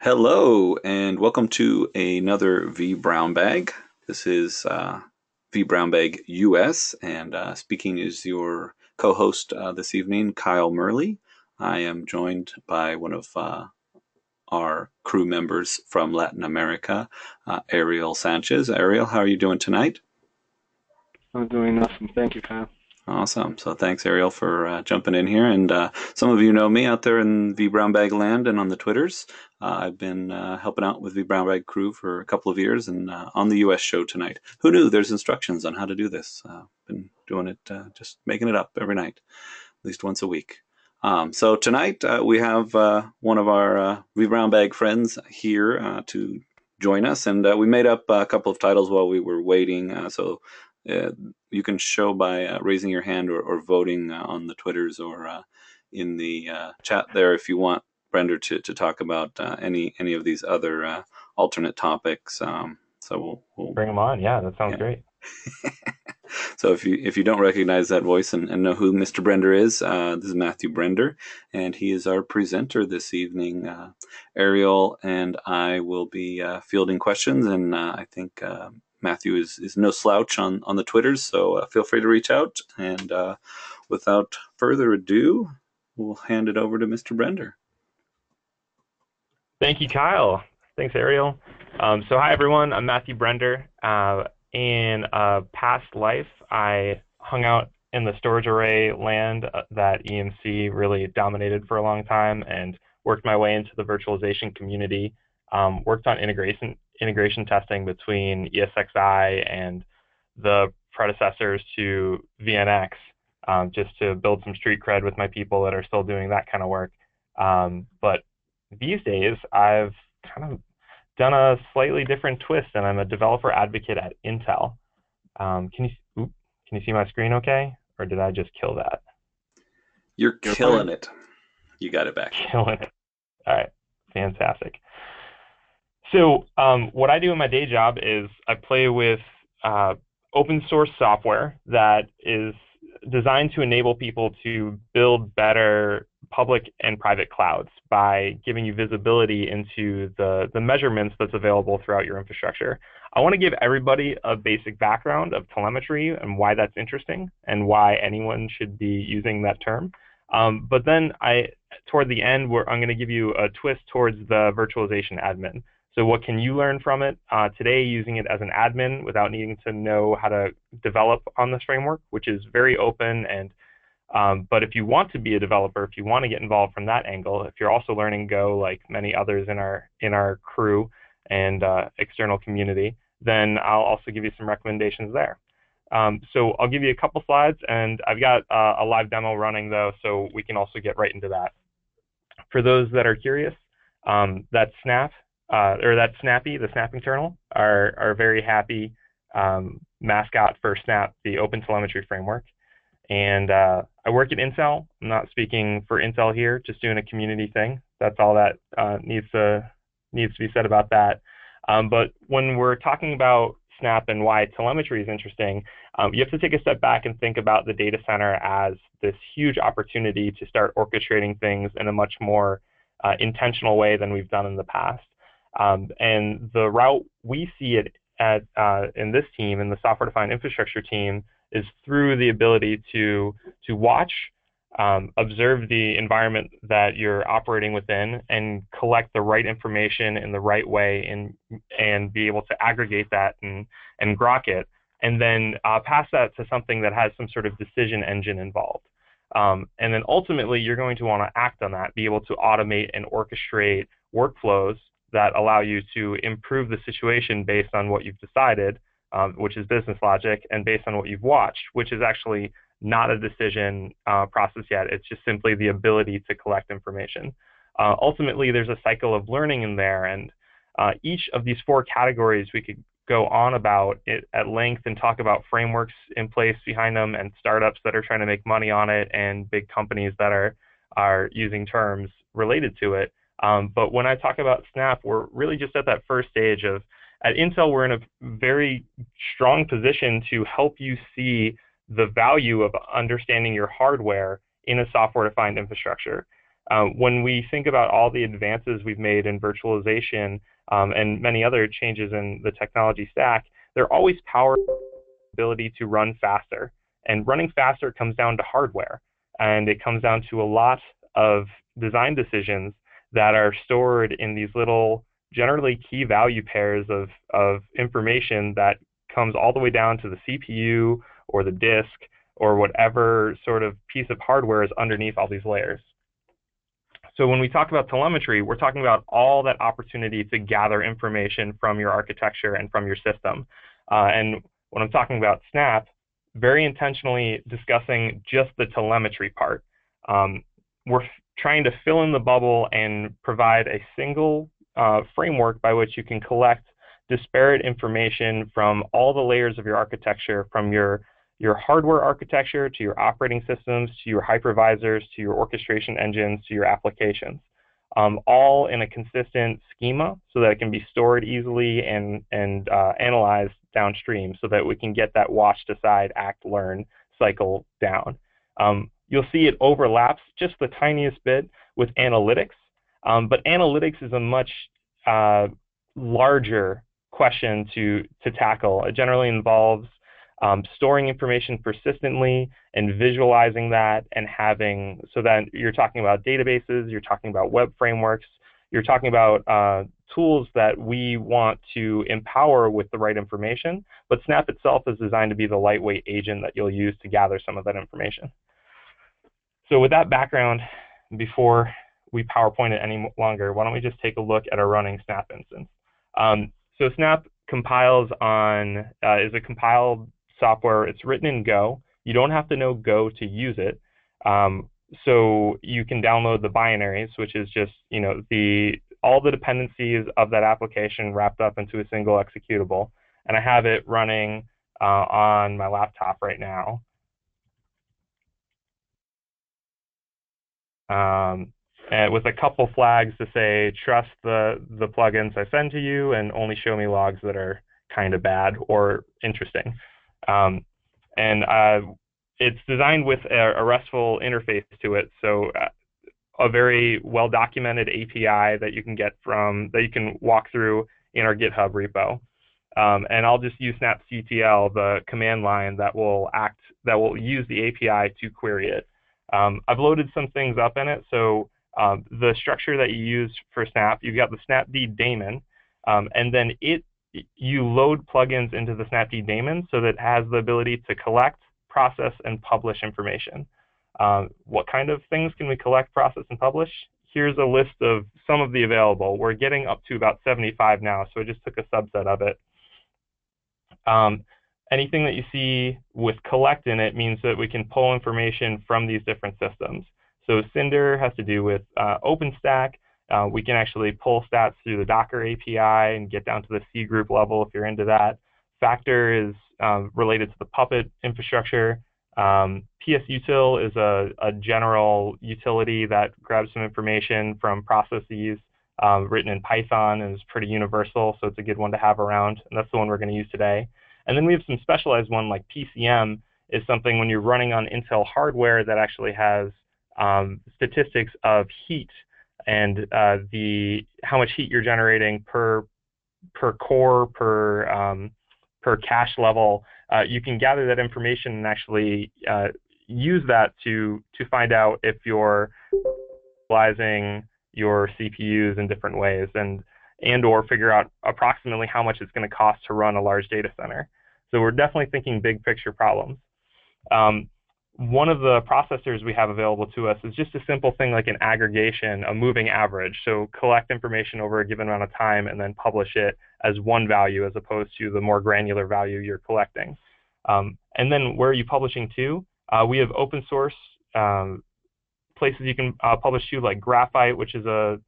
Hello, and welcome to another vBrownbag. This is vBrownbag US, and speaking is your co-host this evening, Kyle Murley. I am joined by one of our crew members from Latin America, Ariel Sanchez. Ariel, how are you doing tonight? I'm doing awesome. Thank you, Kyle. Awesome. So thanks, Ariel, for jumping in here. And some of you know me out there in V Brown Bag land and on the Twitters. I've been helping out with V Brown Bag crew for a couple of years and on the US show tonight. Who knew there's instructions on how to do this? Been doing it, just making it up every night, at least once a week. So tonight we have one of our V Brown Bag friends here to join us, and we made up a couple of titles while we were waiting. Uh, you can show by raising your hand or voting on the Twitters or in the chat there if you want Brender to talk about any of these other alternate topics. So we'll Bring them on. Yeah, that sounds yeah. great. So if you don't recognize that voice and know who Mr. Brender is, this is Matthew Brender, and he is our presenter this evening. Ariel and I will be fielding questions, and I think Matthew is no slouch on the Twitters, so feel free to reach out. And without further ado, we'll hand it over to Mr. Brender. Thank you, Kyle. Thanks, Ariel. Hi, everyone. I'm Matthew Brender. In a past life, I hung out in the storage array land that EMC really dominated for a long time and worked my way into the virtualization community. Worked on integration testing between ESXi and the predecessors to VNX, just to build some street cred with my people that are still doing that kind of work. But these days, I've kind of done a slightly different twist, and I'm a developer advocate at Intel. Can you see my screen okay? Or did I just kill that? You're You're killing fine? it. You got it back. Killing it. All right, fantastic. What I do in my day job is I play with open source software that is designed to enable people to build better public and private clouds by giving you visibility into the measurements that's available throughout your infrastructure. I want to give everybody a basic background of telemetry and why that's interesting and why anyone should be using that term. But then toward the end, I'm going to give you a twist towards the virtualization admin. So what can you learn from it today using it as an admin without needing to know how to develop on this framework, which is very open. But if you want to be a developer, if you want to get involved from that angle, if you're also learning Go like many others in our crew and external community, then I'll also give you some recommendations there. So I'll give you a couple slides, and I've got a live demo running though, so we can also get right into that. For those that are curious, that Snappy, the snapping terminal, our very happy mascot for Snap, the Open Telemetry Framework. And I work at Intel. I'm not speaking for Intel here, just doing a community thing. That's all that needs to be said about that. But when we're talking about Snap and why telemetry is interesting, you have to take a step back and think about the data center as this huge opportunity to start orchestrating things in a much more intentional way than we've done in the past. And the route we see it in this team, in the software-defined infrastructure team, is through the ability to watch, observe the environment that you're operating within, and collect the right information in the right way, and be able to aggregate that and grok it, and then pass that to something that has some sort of decision engine involved. And then ultimately, you're going to want to act on that, be able to automate and orchestrate workflows that allow you to improve the situation based on what you've decided, which is business logic, and based on what you've watched, which is actually not a decision process yet. It's just simply the ability to collect information. Ultimately, there's a cycle of learning in there, and each of these four categories we could go on about it at length and talk about frameworks in place behind them, and startups that are trying to make money on it, and big companies that are using terms related to it. But when I talk about Snap, we're really just at that first stage of, at Intel, we're in a very strong position to help you see the value of understanding your hardware in a software-defined infrastructure. When we think about all the advances we've made in virtualization and many other changes in the technology stack, they're always powered by the ability to run faster. And running faster comes down to hardware, and it comes down to a lot of design decisions that are stored in these little, generally key value pairs of information that comes all the way down to the CPU or the disk or whatever sort of piece of hardware is underneath all these layers. So when we talk about telemetry, we're talking about all that opportunity to gather information from your architecture and from your system. And when I'm talking about Snap, very intentionally discussing just the telemetry part. We're trying to fill in the bubble and provide a single framework by which you can collect disparate information from all the layers of your architecture, from your hardware architecture to your operating systems, to your hypervisors, to your orchestration engines, to your applications, all in a consistent schema so that it can be stored easily and analyzed downstream so that we can get that watch, decide, act, learn cycle down. You'll see it overlaps just the tiniest bit with analytics, but analytics is a much larger question to tackle. It generally involves storing information persistently and visualizing that and having, so that you're talking about databases, you're talking about web frameworks, you're talking about tools that we want to empower with the right information, but Snap itself is designed to be the lightweight agent that you'll use to gather some of that information. So with that background, before we PowerPoint it any longer, why don't we just take a look at our running Snap instance. So Snap compiles on, is a compiled software. It's written in Go. You don't have to know Go to use it. So you can download the binaries, which is just, all the dependencies of that application wrapped up into a single executable. And I have it running on my laptop right now. With a couple flags to say, trust the plugins I send to you and only show me logs that are kind of bad or interesting. It's designed with a RESTful interface to it, so a very well-documented API that you can get that you can walk through in our GitHub repo. And I'll just use snapctl, the command line that will use the API to query it. I've loaded some things up in it, so the structure that you use for Snap, you've got the snapd daemon, and then you load plugins into the snapd daemon so that it has the ability to collect, process, and publish information. What kind of things can we collect, process, and publish? Here's a list of some of the available. We're getting up to about 75 now, so I just took a subset of it. Anything that you see with collect in it means that we can pull information from these different systems. So Cinder has to do with OpenStack. We can actually pull stats through the Docker API and get down to the C group level if you're into that. Factor is related to the Puppet infrastructure. PSUtil is a general utility that grabs some information from processes written in Python and is pretty universal, so it's a good one to have around, and that's the one we're going to use today. And then we have some specialized one like PCM is something when you're running on Intel hardware that actually has statistics of heat and how much heat you're generating per core, per cache level. You can gather that information and actually use that to find out if you're utilizing your CPUs in different ways and or figure out approximately how much it's going to cost to run a large data center. So we're definitely thinking big picture problems. One of the processors we have available to us is just a simple thing like an aggregation, a moving average. So collect information over a given amount of time and then publish it as one value as opposed to the more granular value you're collecting. And then where are you publishing to? We have open source places you can publish to, like Graphite, which is a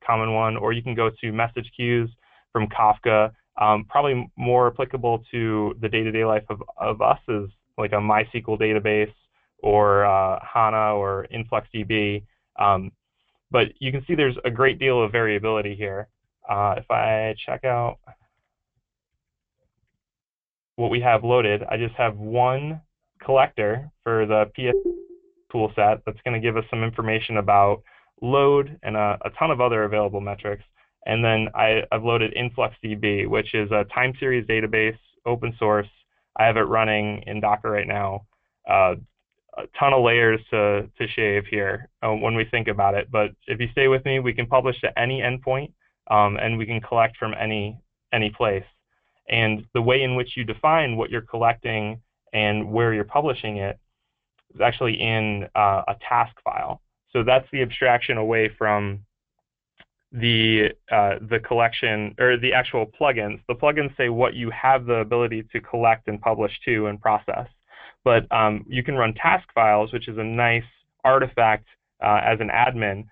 common one, or you can go to message queues from Kafka. Probably more applicable to the day-to-day life of us is like a MySQL database or HANA or InfluxDB. But you can see there's a great deal of variability here. If I check out what we have loaded, I just have one collector for the PS toolset that's going to give us some information about load, and a ton of other available metrics. And then I've loaded InfluxDB, which is a time series database, open source. I have it running in Docker right now. A ton of layers to shave here when we think about it. But if you stay with me, we can publish to any endpoint, and we can collect from any place. And the way in which you define what you're collecting and where you're publishing it is actually in a task file. So that's the abstraction away from the collection or the actual plugins. The plugins say what you have the ability to collect and publish to and process. But you can run task files, which is a nice artifact as an admin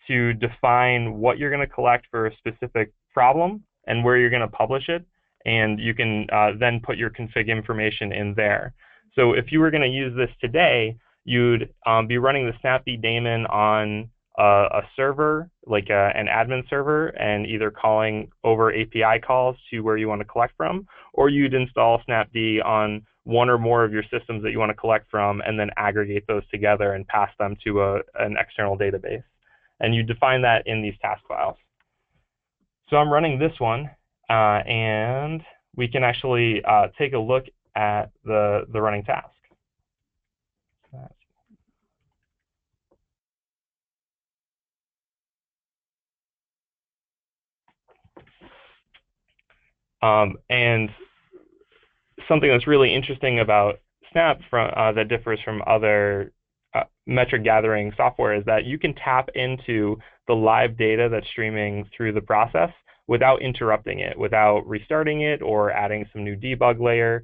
to define what you're going to collect for a specific problem and where you're going to publish it. And you can then put your config information in there. So if you were going to use this today, you'd be running the snapd daemon on a server, like an admin server, and either calling over API calls to where you want to collect from, or you'd install snapd on one or more of your systems that you want to collect from, and then aggregate those together and pass them to an external database. And you define that in these task files. So I'm running this one, and we can actually take a look at the running task. And something that's really interesting about Snap that differs from other metric gathering software is that you can tap into the live data that's streaming through the process without interrupting it, without restarting it or adding some new debug layer.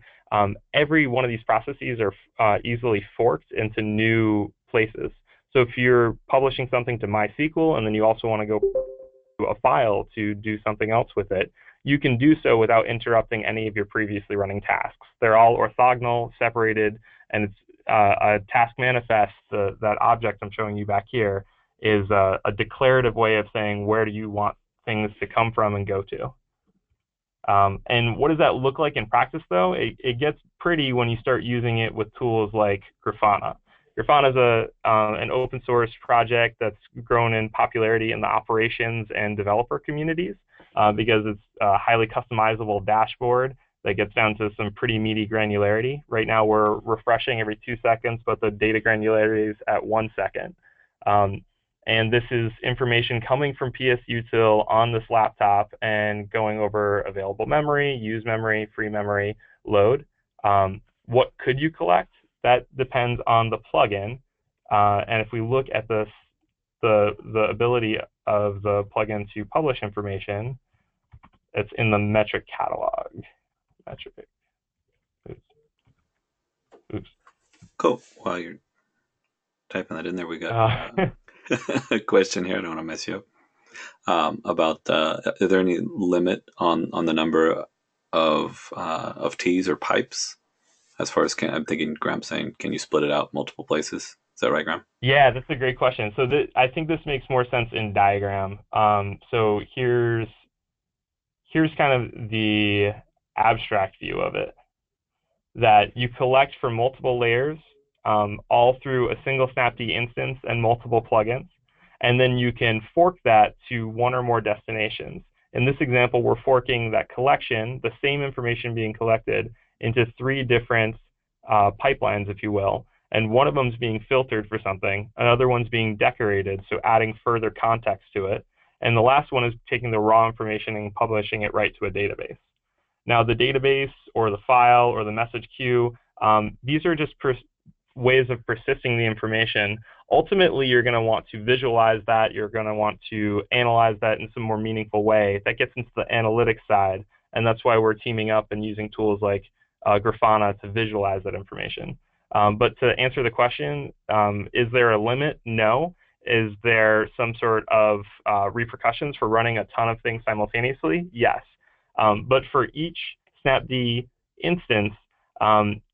Every one of these processes are easily forked into new places. So if you're publishing something to MySQL and then you also want to go to a file to do something else with it, you can do so without interrupting any of your previously running tasks. They're all orthogonal, separated, and it's a task manifest, that object I'm showing you back here, is a declarative way of saying where do you want things to come from and go to. And what does that look like in practice, though? It gets pretty when you start using it with tools like Grafana. Grafana is an open source project that's grown in popularity in the operations and developer communities because it's a highly customizable dashboard that gets down to some pretty meaty granularity. Right now we're refreshing every 2 seconds, but the data granularity is at 1 second. And this is information coming from PSUtil on this laptop and going over available memory, used memory, free memory, load. What could you collect? That depends on the plugin. And if we look at this, the ability of the plugin to publish information, it's in the metric catalog. Metric. Oops. Cool. While you're typing that in there, we got a question here. I don't want to mess you up. About is there any limit on the number of T's or pipes? As far as I'm thinking, Graham's saying, can you split it out multiple places? Is that right, Graham? Yeah, that's a great question. So I think this makes more sense in diagram. So here's kind of the abstract view of it, that you collect from multiple layers, all through a single snapd instance and multiple plugins. And then you can fork that to one or more destinations. In this example, we're forking that collection, the same information being collected, into 3 different pipelines, if you will. And one of them is being filtered for something, another one's being decorated, so adding further context to it. And the last one is taking the raw information and publishing it right to a database. Now, the database or the file or the message queue, these are just ways of persisting the information. Ultimately, you're going to want to visualize that. You're going to want to analyze that in some more meaningful way. That gets into the analytics side, and that's why we're teaming up and using tools like Grafana to visualize that information. But to answer the question, is there a limit? No. Is there some sort of repercussions for running a ton of things simultaneously? Yes. But for each snapd instance,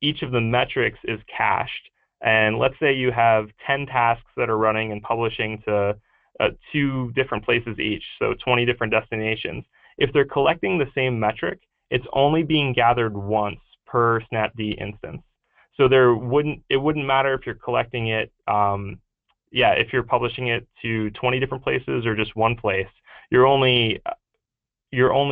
each of the metrics is cached. And let's say you have 10 tasks that are running and publishing to 2 different places each, so 20 different destinations. If they're collecting the same metric, it's only being gathered once per snapd instance. So it wouldn't matter if you're collecting it yeah, if you're publishing it to 20 different places or just one place, you're only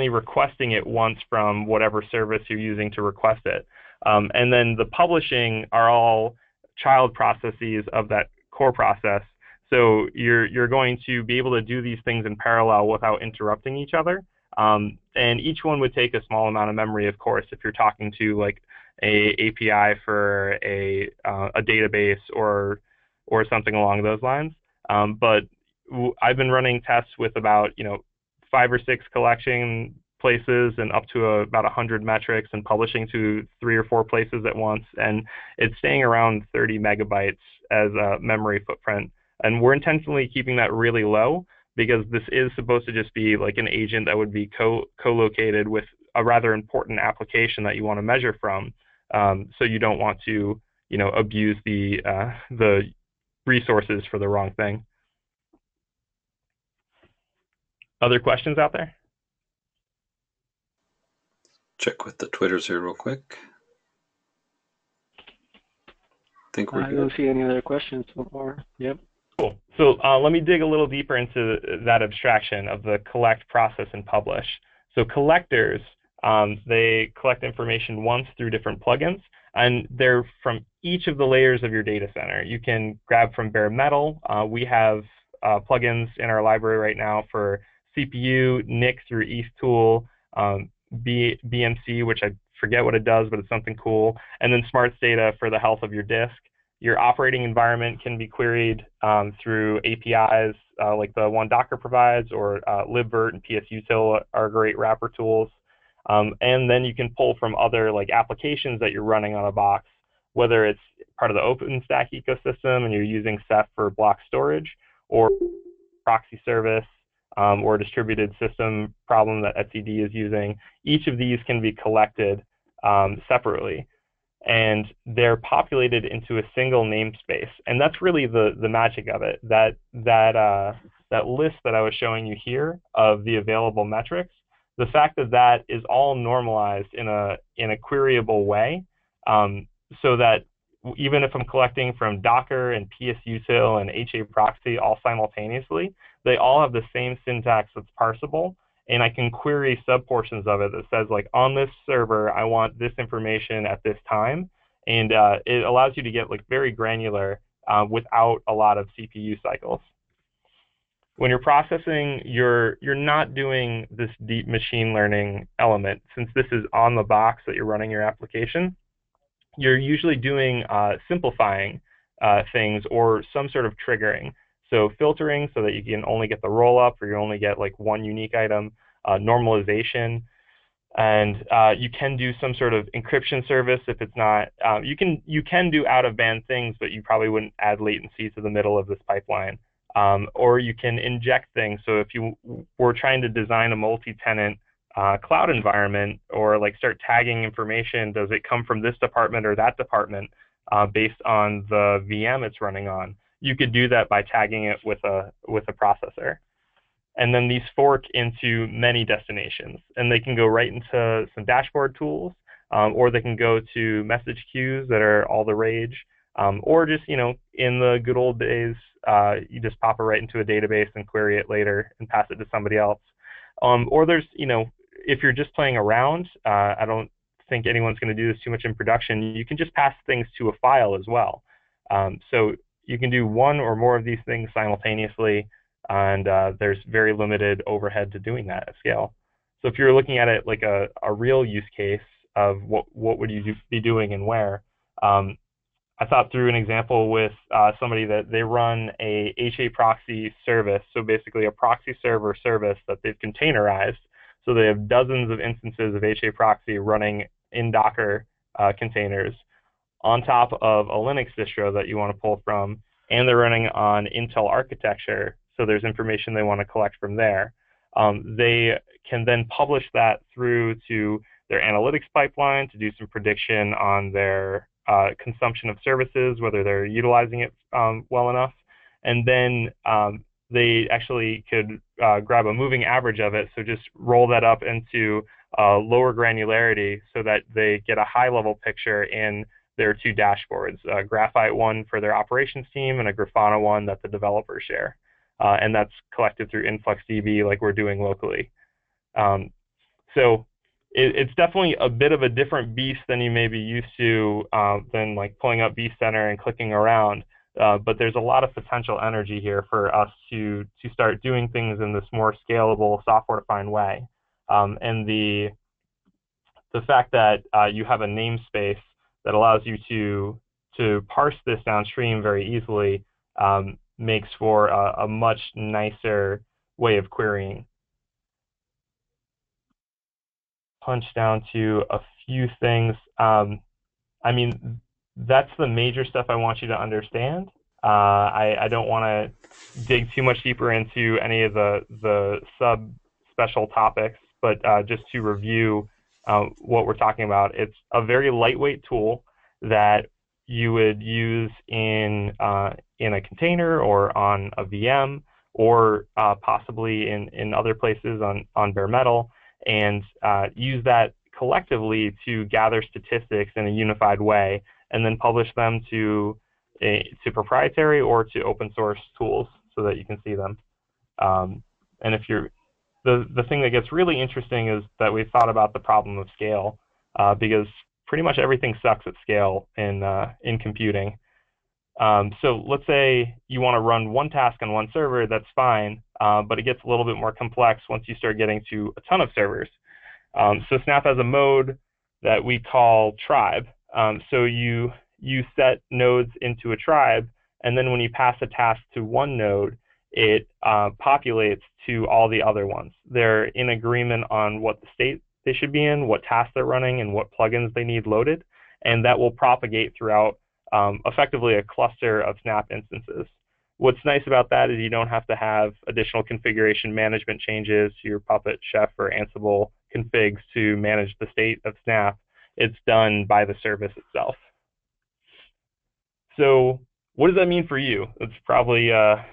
requesting it once from whatever service you're using to request it. And then the publishing are all child processes of that core process. So you're going to be able to do these things in parallel without interrupting each other. And each one would take a small amount of memory, of course, if you're talking to like a API for a database or something along those lines. But I've been running tests with about 5 or 6 collection places and up to about 100 metrics, and publishing to 3 or 4 places at once, and it's staying around 30 megabytes as a memory footprint. And we're intentionally keeping that really low because this is supposed to just be like an agent that would be co-located with a rather important application that you want to measure from. So you don't want to, abuse the resources for the wrong thing. Other questions out there? Check with the Twitters here real quick. Think we're I good. don't see any other questions so far. Yep. Cool. So let me dig a little deeper into that abstraction of the collect, process, and publish. So collectors, they collect information once through different plugins, and they're from each of the layers of your data center. You can grab from bare metal. We have plugins in our library right now for CPU, NIC through ETH-Tool, BMC, which I forget what it does, but it's something cool, and then smarts data for the health of your disk. Your operating environment can be queried through APIs like the one Docker provides, or libvirt and psutil are great wrapper tools. And then you can pull from other like applications that you're running on a box, whether it's part of the OpenStack ecosystem and you're using Ceph for block storage, or proxy service, or a distributed system problem that etcd is using. Each of these can be collected separately, and they're populated into a single namespace. And that's really the magic of it. That list that I was showing you here of the available metrics, the fact that that is all normalized in a queryable way, so that even if I'm collecting from Docker and psutil and HAProxy all simultaneously, they all have the same syntax that's parsable, and I can query subportions of it that says, like, on this server, I want this information at this time, and it allows you to get like very granular without a lot of CPU cycles. When you're processing, you're not doing this deep machine learning element. Since this is on the box that you're running your application, you're usually doing simplifying things or some sort of triggering. So filtering so that you can only get the roll-up, or you only get like one unique item, normalization, and you can do some sort of encryption service if it's not. You can do out-of-band things, but you probably wouldn't add latency to the middle of this pipeline. Or you can inject things. So if you were trying to design a multi-tenant cloud environment, or like start tagging information, does it come from this department or that department based on the VM it's running on? You could do that by tagging it with a processor. And then these fork into many destinations, and they can go right into some dashboard tools, or they can go to message queues that are all the rage, or just, in the good old days, you just pop it right into a database and query it later and pass it to somebody else. Or there's, if you're just playing around, I don't think anyone's going to do this too much in production, you can just pass things to a file as well. So you can do one or more of these things simultaneously, and there's very limited overhead to doing that at scale. So if you're looking at it like a real use case of what would you be doing and where, I thought through an example with somebody that they run a HAProxy service, so basically a proxy server service that they've containerized. So they have dozens of instances of HAProxy running in Docker containers on top of a Linux distro that you want to pull from, and they're running on Intel architecture, so there's information they want to collect from there. They can then publish that through to their analytics pipeline to do some prediction on their consumption of services, whether they're utilizing it well enough. And then they actually could grab a moving average of it, so just roll that up into lower granularity so that they get a high-level picture in there are two dashboards, a Graphite one for their operations team and a Grafana one that the developers share. And that's collected through InfluxDB like we're doing locally. So it's definitely a bit of a different beast than you may be used to than like pulling up vCenter and clicking around. But there's a lot of potential energy here for us to start doing things in this more scalable software-defined way. And the fact that you have a namespace that allows you to parse this downstream very easily makes for a much nicer way of querying. Punch down to a few things. I mean, that's the major stuff I want you to understand. I don't want to dig too much deeper into any of the sub-special topics, but just to review what we're talking about, it's a very lightweight tool that you would use in a container or on a VM or possibly in other places on bare metal, and use that collectively to gather statistics in a unified way and then publish them to proprietary or to open source tools so that you can see them. And if you're the thing that gets really interesting is that we've thought about the problem of scale because pretty much everything sucks at scale in computing. So let's say you want to run one task on one server, that's fine, but it gets a little bit more complex once you start getting to a ton of servers. So Snap has a mode that we call tribe. So you set nodes into a tribe, and then when you pass a task to one node, it populates to all the other ones. They're in agreement on what the state they should be in, what tasks they're running, and what plugins they need loaded, and that will propagate throughout effectively a cluster of Snap instances. What's nice about that is you don't have to have additional configuration management changes to your Puppet, Chef, or Ansible configs to manage the state of Snap. It's done by the service itself. So what does that mean for you? It's probably a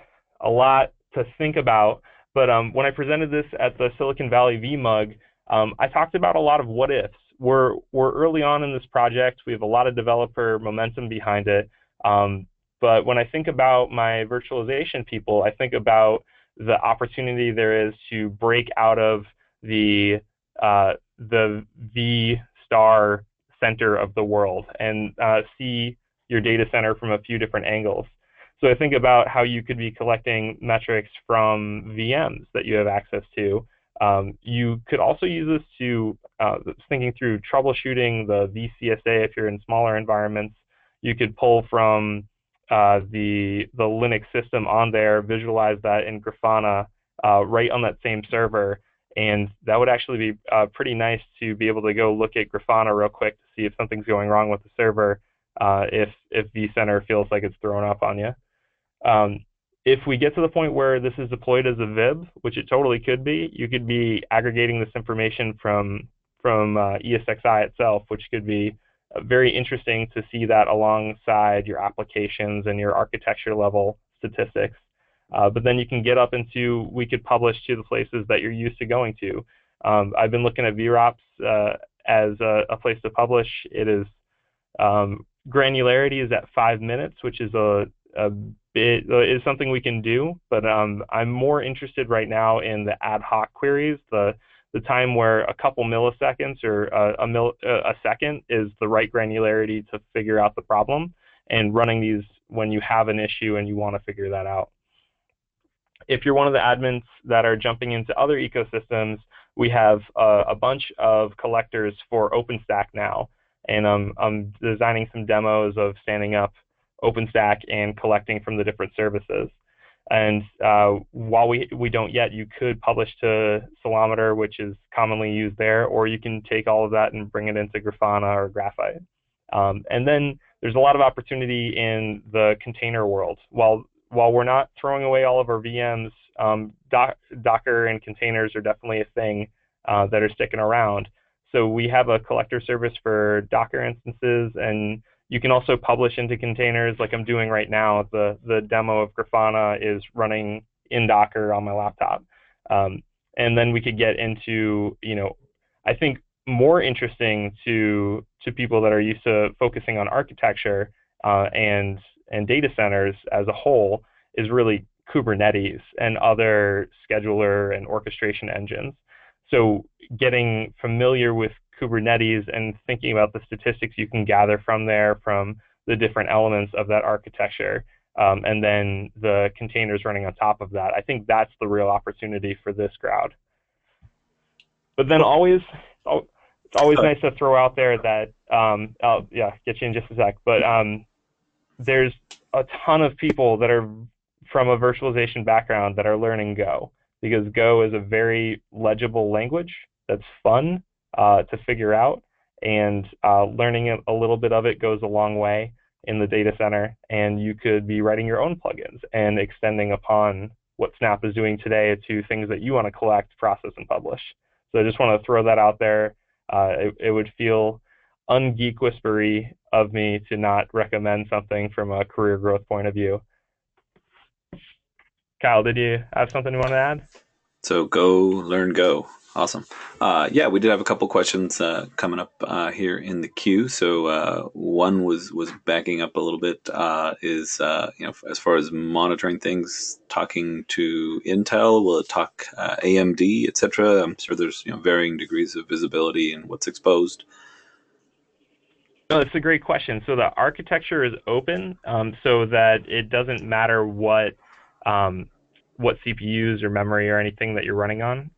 lot to think about, but when I presented this at the Silicon Valley vMug, I talked about a lot of what ifs. We're early on in this project. We have a lot of developer momentum behind it. But when I think about my virtualization people, I think about the opportunity there is to break out of the V star center of the world and see your data center from a few different angles. So I think about how you could be collecting metrics from VMs that you have access to. You could also use this to thinking through troubleshooting the vCSA if you're in smaller environments. You could pull from the Linux system on there, visualize that in Grafana right on that same server, and that would actually be pretty nice to be able to go look at Grafana real quick to see if something's going wrong with the server if vCenter feels like it's thrown up on you. If we get to the point where this is deployed as a VIB, which it totally could be, you could be aggregating this information from ESXi itself, which could be very interesting to see that alongside your applications and your architecture level statistics. But then you can get up into, we could publish to the places that you're used to going to. I've been looking at VROPS as a place to publish. It is, granularity is at 5 minutes, which is is something we can do, but I'm more interested right now in the ad hoc queries, the time where a couple milliseconds or a second is the right granularity to figure out the problem, and running these when you have an issue and you want to figure that out. If you're one of the admins that are jumping into other ecosystems, we have a bunch of collectors for OpenStack now, and I'm designing some demos of standing up OpenStack and collecting from the different services. And while we don't yet, you could publish to Ceilometer, which is commonly used there, or you can take all of that and bring it into Grafana or Graphite. And then there's a lot of opportunity in the container world. While we're not throwing away all of our VMs, Docker and containers are definitely a thing that are sticking around. So we have a collector service for Docker instances, and you can also publish into containers like I'm doing right now. The demo of Grafana is running in Docker on my laptop. And then we could get into, I think more interesting to people that are used to focusing on architecture and data centers as a whole is really Kubernetes and other scheduler and orchestration engines. So getting familiar with Kubernetes and thinking about the statistics you can gather from there, from the different elements of that architecture, and then the containers running on top of that, I think that's the real opportunity for this crowd. But then it's always nice to throw out there that, I'll get you in just a sec, but there's a ton of people that are from a virtualization background that are learning Go, because Go is a very legible language that's fun to figure out, and learning a little bit of it goes a long way in the data center, and you could be writing your own plugins and extending upon what Snap is doing today to things that you want to collect, process, and publish. So I just want to throw that out there. It would feel ungeek whispery of me to not recommend something from a career growth point of view. Kyle, did you have something you want to add? So go, learn, go. Awesome. Yeah, we did have a couple questions coming up here in the queue. So one was backing up a little bit. Is as far as monitoring things, talking to Intel, will it talk AMD, etc.? I'm sure there's varying degrees of visibility in what's exposed. No, it's a great question. So the architecture is open, so that it doesn't matter what CPUs or memory or anything that you're running on.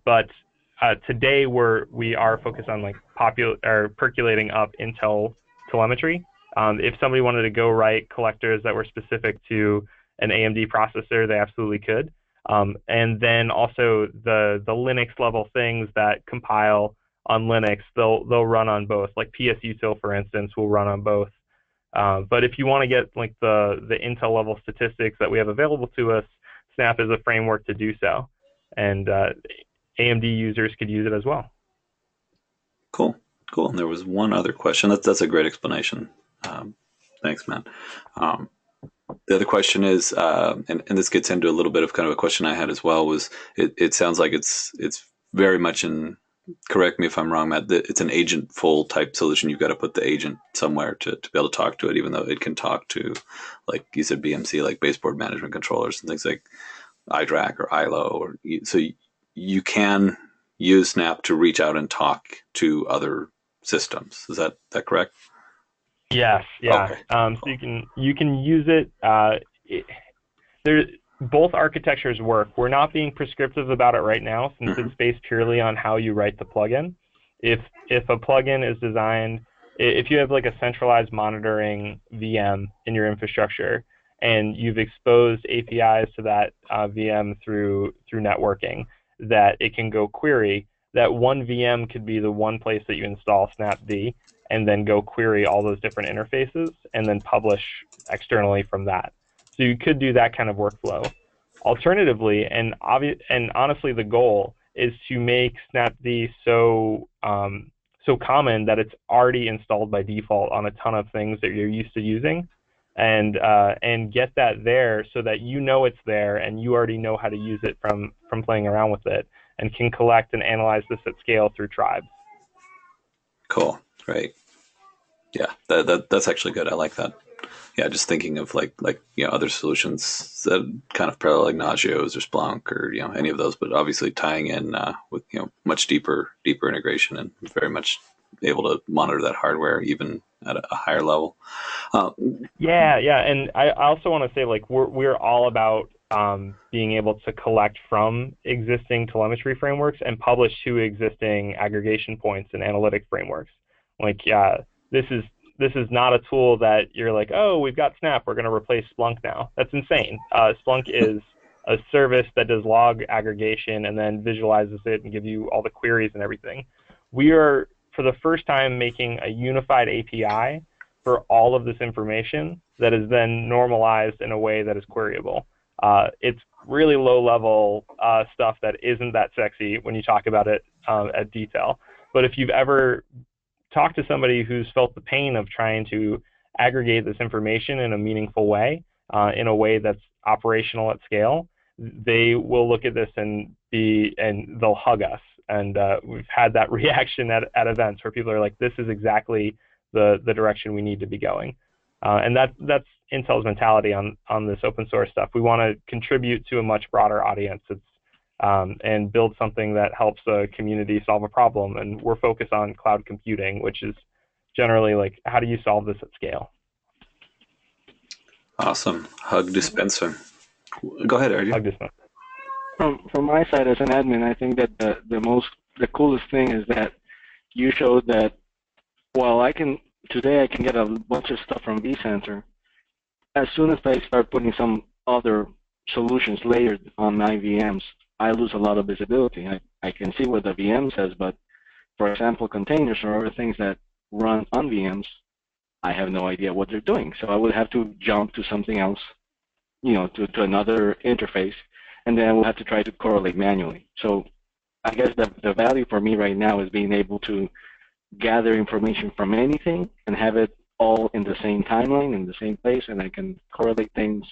But today we are focused on like percolating up Intel telemetry. If somebody wanted to go write collectors that were specific to an AMD processor, they absolutely could. And then also the Linux level things that compile on Linux, they'll run on both. Like PSUtil, for instance, will run on both. But if you want to get like the Intel level statistics that we have available to us, Snap is a framework to do so, and AMD users could use it as well. Cool. And there was one other question. That's a great explanation. Thanks, man. The other question is, and this gets into a little bit of kind of a question I had as well, was it sounds like it's very much in, correct me if I'm wrong, Matt, it's an agent-full type solution. You've got to put the agent somewhere to be able to talk to it, even though it can talk to, like you said, BMC, like baseboard management controllers and things like iDRAC or ILO. So you can use Snap to reach out and talk to other systems. Is that correct? Yes. Yeah. Okay. So you can use it. Both architectures work. We're not being prescriptive about it right now, since it's based purely on how you write the plugin. If a plugin is designed, if you have like a centralized monitoring VM in your infrastructure, and you've exposed APIs to that VM through networking, that it can go query, that one VM could be the one place that you install snapd, and then go query all those different interfaces, and then publish externally from that. So you could do that kind of workflow. Alternatively, and honestly, the goal is to make snapd so common that it's already installed by default on a ton of things that you're used to using, and get that there so that you know it's there and you already know how to use it from playing around with it, and can collect and analyze this at scale through tribes. Cool. Great. Yeah, that's actually good. I like that. Yeah, just thinking of like other solutions that kind of parallel, like Nagios or Splunk or any of those, but obviously tying in with much deeper integration, and very much able to monitor that hardware even at a higher level. Yeah, and I also want to say, like, we're all about being able to collect from existing telemetry frameworks and publish to existing aggregation points and analytic frameworks. Like, this is not a tool that you're like, oh, we've got Snap, we're going to replace Splunk now. That's insane. Splunk is a service that does log aggregation and then visualizes it and give you all the queries and everything. We are, for the first time, making a unified API for all of this information that is then normalized in a way that is queryable. It's really low-level stuff that isn't that sexy when you talk about it at detail. But if you've ever talked to somebody who's felt the pain of trying to aggregate this information in a meaningful way, in a way that's operational at scale, they will look at this and they'll hug us and we've had that reaction at events where people are like, this is exactly the direction we need to be going. And that's Intel's mentality on this open source stuff. We want to contribute to a much broader audience. And build something that helps a community solve a problem. And we're focused on cloud computing, which is generally like, how do you solve this at scale? Awesome. Hug dispenser. Go ahead, Arjun. Hug dispenser. From my side as an admin, I think that the coolest thing is that you showed that while today I can get a bunch of stuff from vCenter, as soon as I start putting some other solutions layered on my VMs, I lose a lot of visibility. I can see what the VM says, but for example, containers or other things that run on VMs, I have no idea what they're doing. So I would have to jump to something else, to another interface, and then I will have to try to correlate manually. So I guess the value for me right now is being able to gather information from anything and have it all in the same timeline, in the same place, and I can correlate things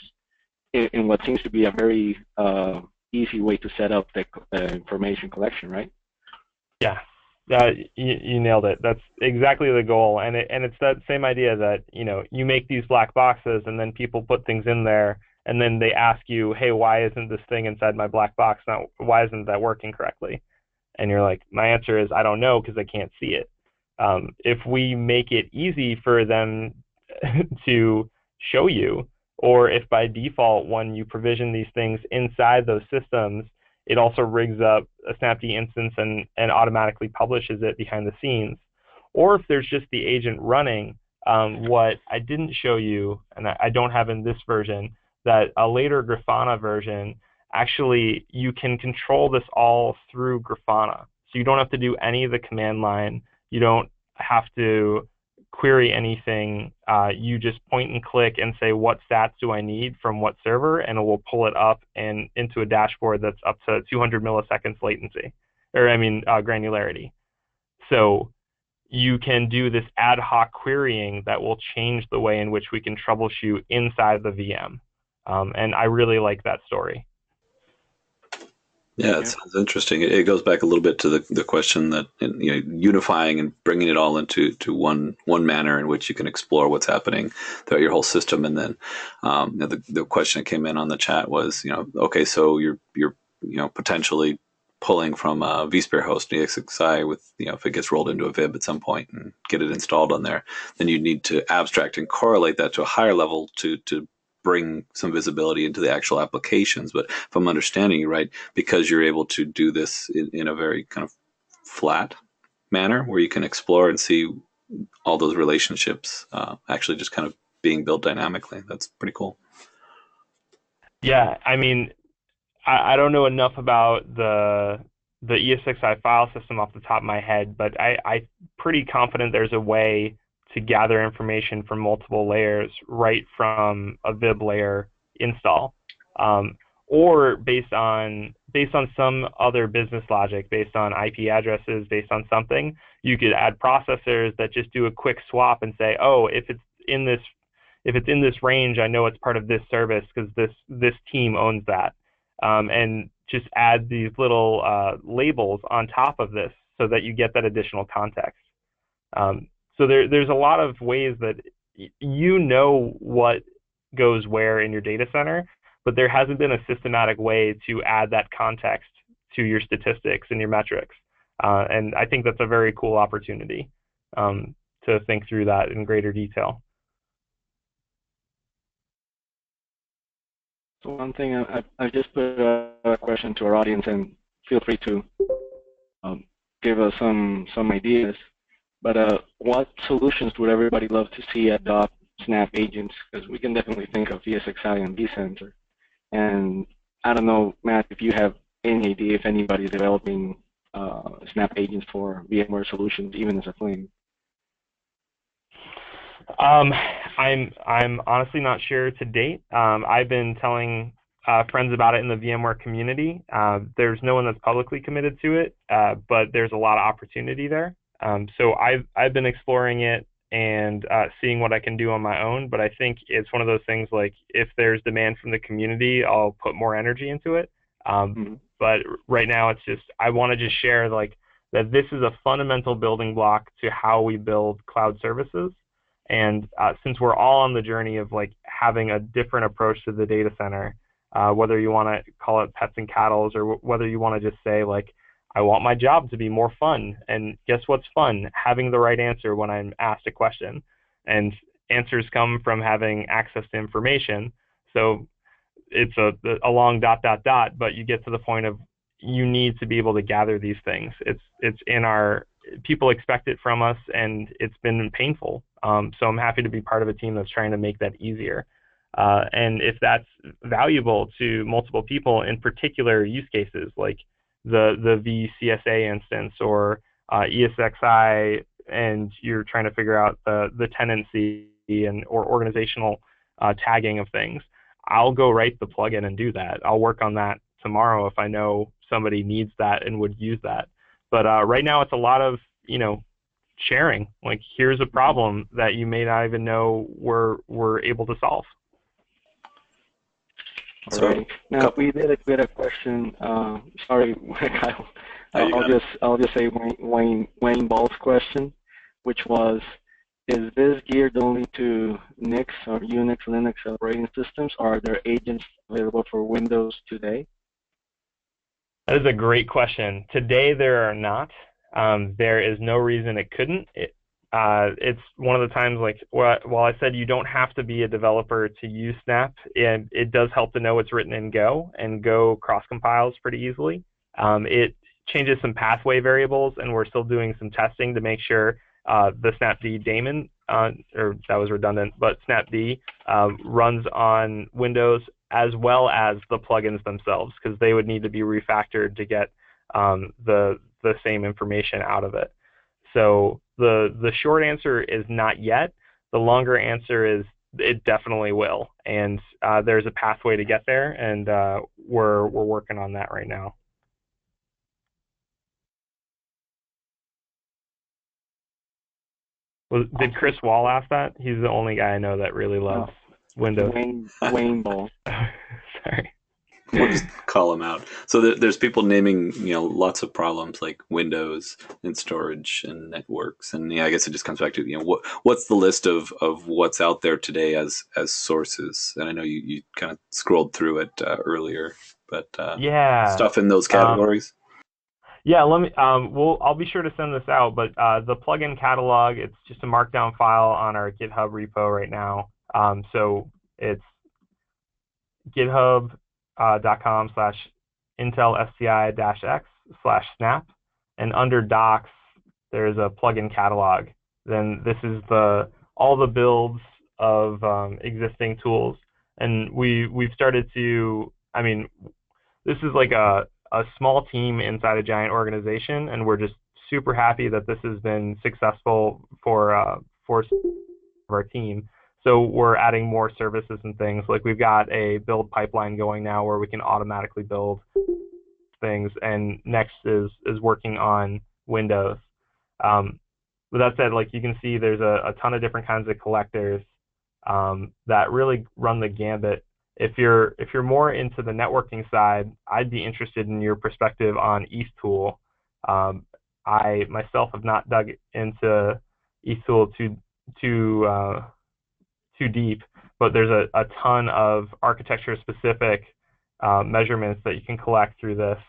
in what seems to be a very easy way to set up the information collection, right? Yeah, you nailed it. That's exactly the goal, and it's that same idea that you make these black boxes, and then people put things in there, and then they ask you, hey, why isn't this thing inside my black box now? Why isn't that working correctly? And you're like, my answer is I don't know because I can't see it. If we make it easy for them to show you, or if by default, when you provision these things inside those systems, it also rigs up a Snapd instance and automatically publishes it behind the scenes. Or if there's just the agent running, what I didn't show you, and I don't have in this version, that a later Grafana version, actually you can control this all through Grafana. So you don't have to do any of the command line. You don't have to query anything. You just point and click and say, what stats do I need from what server, and it will pull it up and into a dashboard that's up to 200 milliseconds latency, granularity. So you can do this ad hoc querying that will change the way in which we can troubleshoot inside the VM. And I really like that story. Yeah, it sounds interesting. It goes back a little bit to the question that unifying and bringing it all into one manner in which you can explore what's happening throughout your whole system. And then the question that came in on the chat was, okay, so you're potentially pulling from a vSphere host, EXXI, with if it gets rolled into a vib at some point and get it installed on there, then you need to abstract and correlate that to a higher level to bring some visibility into the actual applications. But if I'm understanding you right, because you're able to do this in a very kind of flat manner where you can explore and see all those relationships actually just kind of being built dynamically. That's pretty cool. Yeah, I mean, I don't know enough about the ESXi file system off the top of my head, but I'm pretty confident there's a way to gather information from multiple layers right from a vib layer install, or based on some other business logic, based on IP addresses, based on something, you could add processors that just do a quick swap and say, oh, if it's in this range, I know it's part of this service because this team owns that, and just add these little labels on top of this so that you get that additional context. So there's a lot of ways that what goes where in your data center, but there hasn't been a systematic way to add that context to your statistics and your metrics. And I think that's a very cool opportunity to think through that in greater detail. So one thing, I just put a question to our audience, and feel free to give us some ideas. But what solutions would everybody love to see adopt Snap agents? Because we can definitely think of ESXi and vCenter. And I don't know, Matt, if you have any idea if anybody's developing Snap agents for VMware solutions, even as a Flame. I'm honestly not sure to date. I've been telling friends about it in the VMware community. There's no one that's publicly committed to it, but there's a lot of opportunity there. So I've been exploring it and seeing what I can do on my own, but I think it's one of those things like if there's demand from the community, I'll put more energy into it. But But right now it's just, I want to just share like that this is a fundamental building block to how we build cloud services. And since we're all on the journey of like having a different approach to the data center, whether you want to call it pets and cattle, or whether you want to just say like, I want my job to be more fun. And guess what's fun? Having the right answer when I'm asked a question. And answers come from having access to information. So it's a long ... but you get to the point of you need to be able to gather these things. It's in our, people expect it from us, and it's been painful. So I'm happy to be part of a team that's trying to make that easier. And if that's valuable to multiple people in particular use cases, like the vCSA instance or ESXi, and you're trying to figure out the tenancy and or organizational tagging of things, I'll go write the plugin and do that. I'll work on that tomorrow if I know somebody needs that and would use that. But right now it's a lot of, sharing. Like, here's a problem that you may not even know we're able to solve. All right. Now we did a question. Sorry, Kyle. I'll just say Wayne Ball's question, which was, is this geared only to Unix or Unix, Linux operating systems, or are there agents available for Windows today? That is a great question. Today there are not. There is no reason it couldn't. It's one of the times, like, while I said you don't have to be a developer to use Snap, it does help to know it's written in Go, and Go cross-compiles pretty easily. It changes some pathway variables, and we're still doing some testing to make sure the snapd daemon, or that was redundant, but snapd runs on Windows as well as the plugins themselves, because they would need to be refactored to get the same information out of it. So the short answer is not yet. The longer answer is it definitely will, and there's a pathway to get there, and we're working on that right now. Did Chris Wall ask that? He's the only guy I know that really loves Windows. Wayne Ball. Sorry. We'll just call them out. So there's people naming, lots of problems like Windows and storage and networks, and I guess it just comes back to what's the list of what's out there today as sources. And I know you kind of scrolled through it earlier, but stuff in those categories. Yeah, let me. I'll be sure to send this out. But the plugin catalog, it's just a markdown file on our GitHub repo right now. So it's github.com/intelsti-x/snap, and under docs there's a plugin catalog. Then this is all the builds of existing tools, and we've started to. I mean, this is like a small team inside a giant organization, and we're just super happy that this has been successful for our team. So we're adding more services and things. Like, we've got a build pipeline going now where we can automatically build things, and next is working on Windows. With that said, like, you can see there's a ton of different kinds of collectors that really run the gambit. If you're more into the networking side, I'd be interested in your perspective on ETH-Tool. I myself have not dug into ETH-Tool too deep, but there's a ton of architecture-specific measurements that you can collect through this.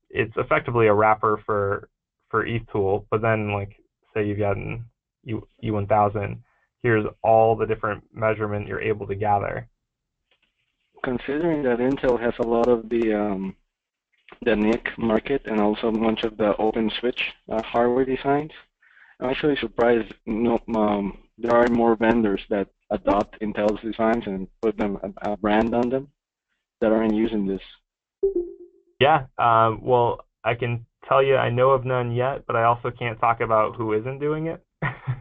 It's effectively a wrapper for ETH-Tool, but then, like, say you've got an E1000. Here's all the different measurement you're able to gather. Considering that Intel has a lot of the NIC market and also a bunch of the open switch hardware designs, I'm actually surprised there are more vendors that adopt Intel's designs and put them a brand on them that aren't using this. Yeah, well, I can tell you I know of none yet, but I also can't talk about who isn't doing it.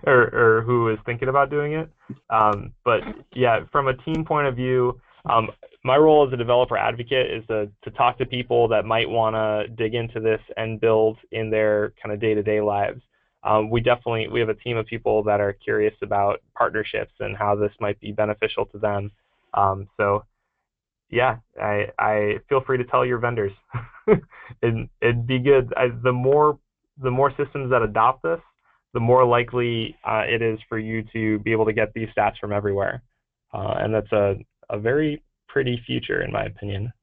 or who is thinking about doing it. But yeah, from a team point of view, my role as a developer advocate is to talk to people that might want to dig into this and build in their kind of day-to-day lives. We have a team of people that are curious about partnerships and how this might be beneficial to them. So yeah, I feel free to tell your vendors. It'd be good. The more systems that adopt this, the more likely it is for you to be able to get these stats from everywhere. And that's a very pretty future, in my opinion.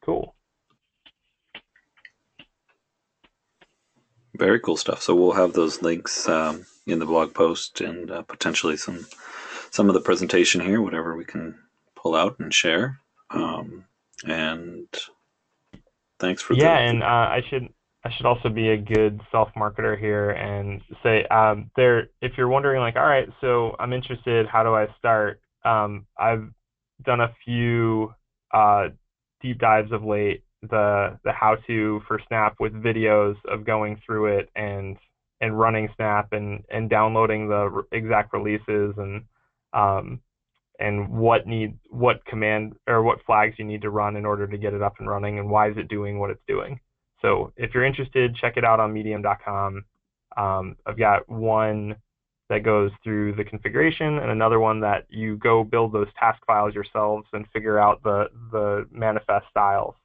Cool. Very cool stuff. So we'll have those links in the blog post and potentially some of the presentation here, whatever we can pull out and share. And thanks for Yeah, and I should also be a good self-marketer here and say if you're wondering like, all right, so I'm interested, how do I start? I've done a few deep dives of late, the how-to for Snap with videos of going through it and running Snap and downloading the exact releases um, and what command or what flags you need to run in order to get it up and running and why is it doing what it's doing. So if you're interested, check it out on medium.com. I've got one that goes through the configuration and another one that you go build those task files yourselves and figure out the manifest styles.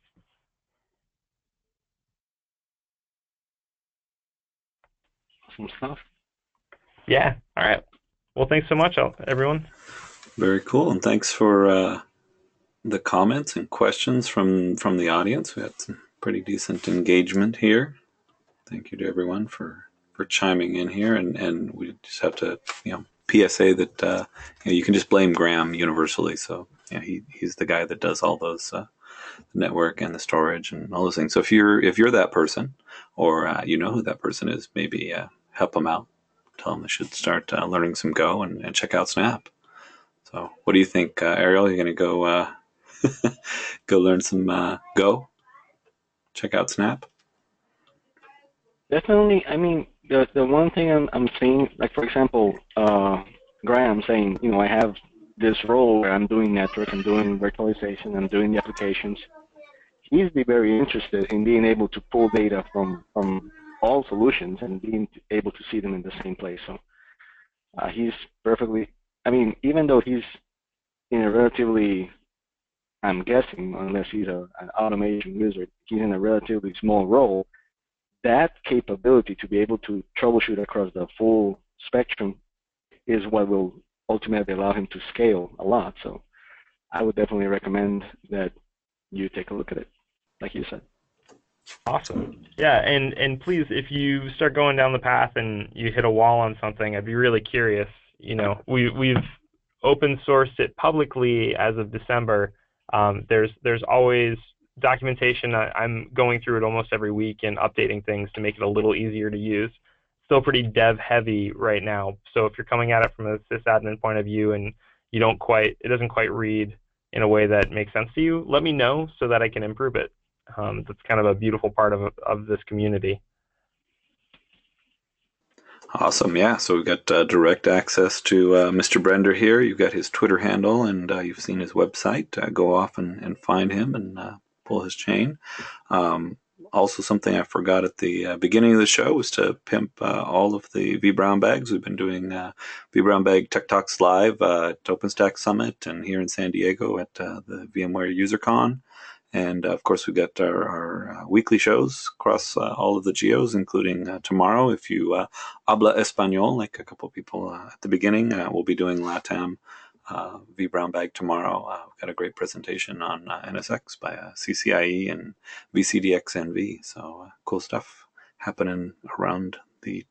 Some stuff. Yeah. All right. Well, thanks so much, everyone. Very cool. And thanks for the comments and questions from the audience. We had some pretty decent engagement here. Thank you to everyone for chiming in here. And we just have to, PSA that you can just blame Graham universally. So he's the guy that does all those the network and the storage and all those things. So if you're that person, or you know who that person is, maybe help them out. Tell them they should start learning some Go and check out Snap. So what do you think, Ariel? You're going to go go learn some Go? Check out Snap? Definitely. I mean, the one thing I'm seeing, like for example, Graham saying, I have this role where I'm doing network, I'm doing virtualization, I'm doing the applications. He'd be very interested in being able to pull data from all solutions and being able to see them in the same place. So he's perfectly. I mean, even though he's in a relatively, I'm guessing, unless he's an automation wizard, he's in a relatively small role. That capability to be able to troubleshoot across the full spectrum is what will ultimately allow him to scale a lot. So I would definitely recommend that you take a look at it, like you said. Awesome. Yeah, and please, if you start going down the path and you hit a wall on something, I'd be really curious. We've open sourced it publicly as of December. There's always documentation. I'm going through it almost every week and updating things to make it a little easier to use. Still pretty dev heavy right now. So if you're coming at it from a sysadmin point of view and it doesn't quite read in a way that makes sense to you, let me know so that I can improve it. That's kind of a beautiful part of this community. Awesome. Yeah. So we've got direct access to Mr. Brender here. You've got his Twitter handle and you've seen his website. Go off and find him and pull his chain. Also, something I forgot at the beginning of the show was to pimp all of the vBrownbags. We've been doing vBrownbag Tech Talks live at OpenStack Summit and here in San Diego at the VMware UserCon. And of course, we've got our weekly shows across all of the geos, including tomorrow. If you habla español, like a couple people at the beginning, we'll be doing LATAM vBrownbag tomorrow. We've got a great presentation on NSX by CCIE and VCDXNV. So cool stuff happening around the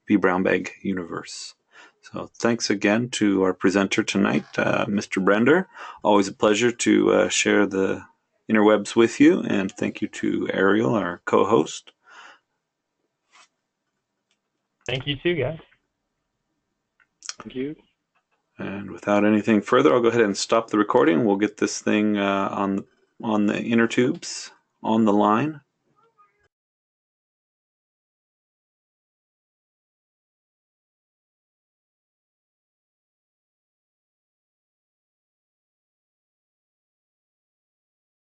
vBrownbag universe. So thanks again to our presenter tonight, Mr. Brender. Always a pleasure to share the interwebs with you, and thank you to Ariel, our co-host. Thank you too, guys. Thank you. And without anything further, I'll go ahead and stop the recording. We'll get this thing on the inner tubes on the line.